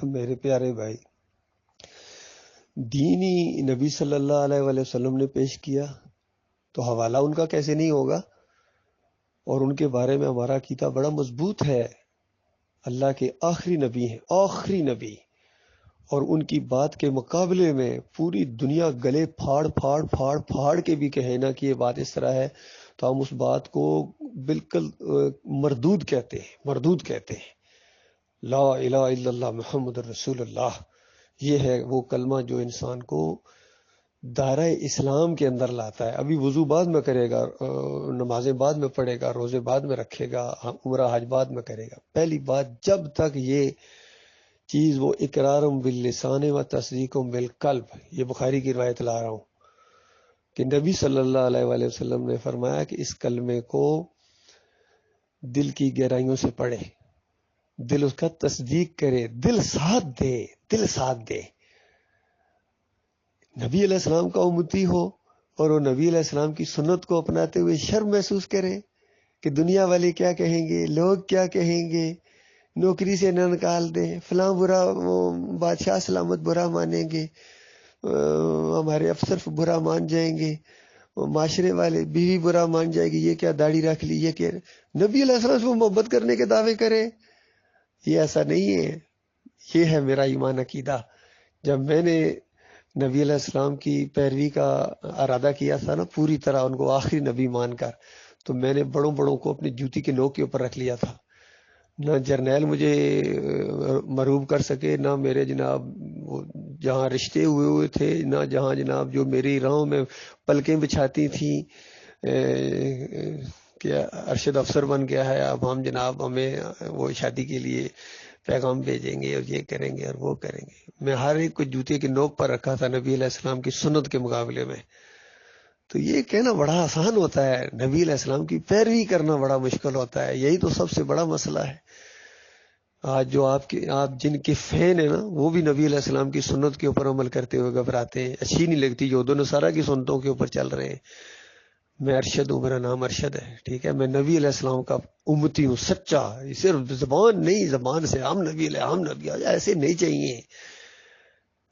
میرے پیارے بھائی، دینی نبی صلی اللہ علیہ وآلہ وسلم نے پیش کیا تو حوالہ ان کا کیسے نہیں ہوگا؟ اور ان کے بارے میں ہمارا عقیدہ بڑا مضبوط ہے. اللہ کے آخری نبی ہیں، آخری نبی، اور ان کی بات کے مقابلے میں پوری دنیا گلے پھاڑ پھاڑ پھاڑ پھاڑ کے بھی کہے نا کہ یہ بات اس طرح ہے، تو ہم اس بات کو بالکل مردود کہتے ہیں، مردود کہتے ہیں. لا الہ الا اللہ محمد رسول اللہ، یہ ہے وہ کلمہ جو انسان کو دائرہ اسلام کے اندر لاتا ہے. ابھی وضو بعد میں کرے گا، نمازیں بعد میں پڑھے گا، روزے بعد میں رکھے گا، عمرہ حج بعد میں کرے گا. پہلی بات، جب تک یہ چیز وہ اقرارم باللسان و تصدیقم بالقلب، یہ بخاری کی روایت لا رہا ہوں کہ نبی صلی اللہ علیہ وآلہ وسلم نے فرمایا کہ اس کلمے کو دل کی گہرائیوں سے پڑھے، دل اس کا تصدیق کرے، دل ساتھ دے، دل ساتھ دے. نبی علیہ السلام کا امتی ہو اور وہ نبی علیہ السلام کی سنت کو اپناتے ہوئے شرم محسوس کرے کہ دنیا والے کیا کہیں گے، لوگ کیا کہیں گے، نوکری سے نہ نکال دیں، فلاں برا، بادشاہ سلامت برا مانیں گے، ہمارے افسر برا مان جائیں گے، معاشرے والے، بیوی برا مان جائے گی، یہ کیا داڑھی رکھ لی، یہ کیا. نبی علیہ السلام سے وہ محبت کرنے کے دعوے کرے، یہ ایسا نہیں ہے. یہ ہے میرا ایمان عقیدہ. جب میں نے نبی علیہ السلام کی پیروی کا ارادہ کیا تھا نا، پوری طرح ان کو آخری نبی مان کر، تو میں نے بڑوں بڑوں کو اپنی جوتی کے نوک کے اوپر رکھ لیا تھا. نہ جرنیل مجھے مروب کر سکے، نہ میرے جناب جہاں رشتے ہوئے تھے، نہ جہاں جناب جو میری راہوں میں پلکیں بچھاتی تھیں کہ ارشد افسر بن گیا ہے، اب ہم جناب ہمیں وہ شادی کے لیے پیغام بھیجیں گے اور یہ کریں گے اور وہ کریں گے. میں ہر ایک کو جوتے کے نوک پر رکھا تھا نبی علیہ السلام کی سنت کے مقابلے میں. تو یہ کہنا بڑا آسان ہوتا ہے، نبی علیہ السلام کی پیروی کرنا بڑا مشکل ہوتا ہے. یہی تو سب سے بڑا مسئلہ ہے. آج جو آپ جن کے فین ہیں نا، وہ بھی نبی علیہ السلام کی سنت کے اوپر عمل کرتے ہوئے گھبراتے ہیں، اچھی نہیں لگتی جو دونوں سارا کی سنتوں کے اوپر چل رہے ہیں. میں ارشد ہوں، میرا نام ارشد ہے، ٹھیک ہے، میں نبی علیہ السلام کا امتی ہوں سچا. صرف زبان نہیں، زبان سے ہم نبی ایسے نہیں چاہیے.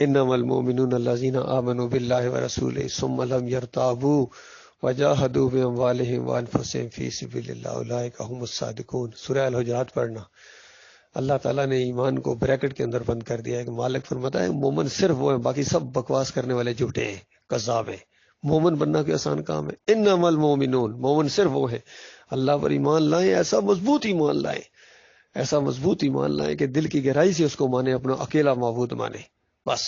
انما المؤمنون الذین آمنوا باللہ ورسولہ ثم لم یرتابوا وجاہدوا باموالہم وانفسہم فی سبیل اللہ اولئک هم الصادقون. سورہ الحجرات پڑھنا. اللہ تعالیٰ نے ایمان کو بریکٹ کے اندر بند کر دیا ہے کہ مالک فرماتا ہے مومن صرف وہ ہیں، باقی سب بکواس کرنے والے جھوٹے ہیں، کذاب ہیں. مومن بننا کوئی آسان کام ہے؟ انما المؤمنون، مومن صرف وہ ہیں. اللہ پر ایمان لائیں، ایسا مضبوط ایمان لائیں، ایسا مضبوط ایمان لائیں کہ دل کی گہرائی سے اس کو مانے، اپنا اکیلا معبود مانے بس.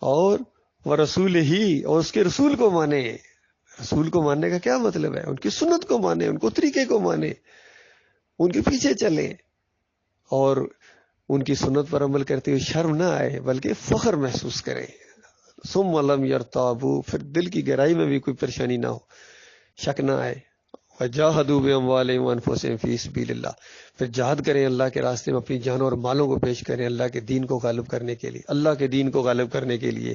اور وہ رسول ہی، اور اس کے رسول کو مانے. رسول کو ماننے کا کیا مطلب ہے؟ ان کی سنت کو مانے، ان کو طریقے کو مانے، ان کے پیچھے چلیں، اور ان کی سنت پر عمل کرتے ہوئے شرم نہ آئے بلکہ فخر محسوس کریں. ثم لم یرتابوا، پھر دل کی گہرائی میں بھی کوئی پریشانی نہ ہو، شک نہ آئے. وجاہدوا باموالہم وانفسہم فی سبیل اللہ، پھر جہاد کریں اللہ کے راستے میں، اپنی جانوں اور مالوں کو پیش کریں اللہ کے دین کو غالب کرنے کے لیے. اللہ کے دین کو غالب کرنے کے لیے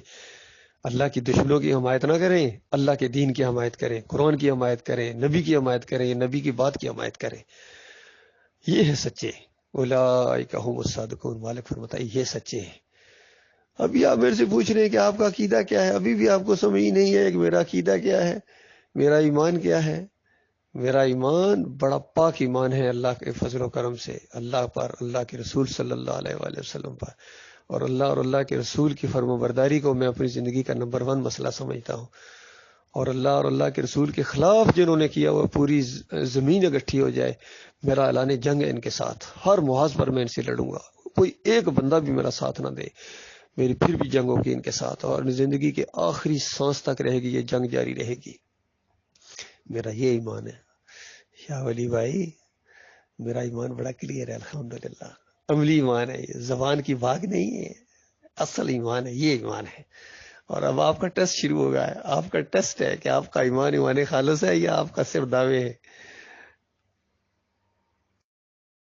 اللہ کی دشمنوں کی حمایت نہ کریں، اللہ کے دین کی حمایت کریں، قرآن کی حمایت کریں، نبی کی حمایت کریں، نبی کی بات کی حمایت کریں. یہ ہے سچے. اولئک هم الصادقون. مالک فرماتا ہے یہ سچے ہیں. ابھی آپ میرے سے پوچھ رہے ہیں کہ آپ کا عقیدہ کیا ہے، ابھی بھی آپ کو سمجھ نہیں ہے کہ میرا عقیدہ کیا ہے، میرا ایمان کیا ہے. میرا ایمان بڑا پاک ایمان ہے، اللہ کے فضل و کرم سے، اللہ پر، اللہ کے رسول صلی اللہ علیہ وآلہ وسلم پر، اور اللہ کے رسول کی فرم و برداری کو میں اپنی زندگی کا نمبر 1 مسئلہ سمجھتا ہوں. اور اللہ کے رسول کے خلاف جنہوں نے کیا وہ پوری زمین اکٹھی ہو جائے، میرا اعلان جنگ ہے ان کے ساتھ. ہر محاذ پر میں ان سے لڑوں گا، کوئی ایک بندہ بھی میرا ساتھ نہ دے، میری پھر بھی جنگ ہوگی ان کے ساتھ، اور زندگی کے آخری سانس تک رہے گی، یہ جنگ جاری رہے گی. میرا یہ ایمان ہے. شاہ ولی بھائی، میرا ایمان بڑا کلیئر ہے الحمدللہ. عملی ایمان ہے، یہ زبان کی بھاگ نہیں ہے، اصل ایمان ہے، یہ ایمان ہے. اور اب آپ کا ٹیسٹ شروع ہو گیا ہے. آپ کا ٹیسٹ ہے کہ آپ کا ایمان خالص ہے یا آپ کا صرف دعوے ہیں.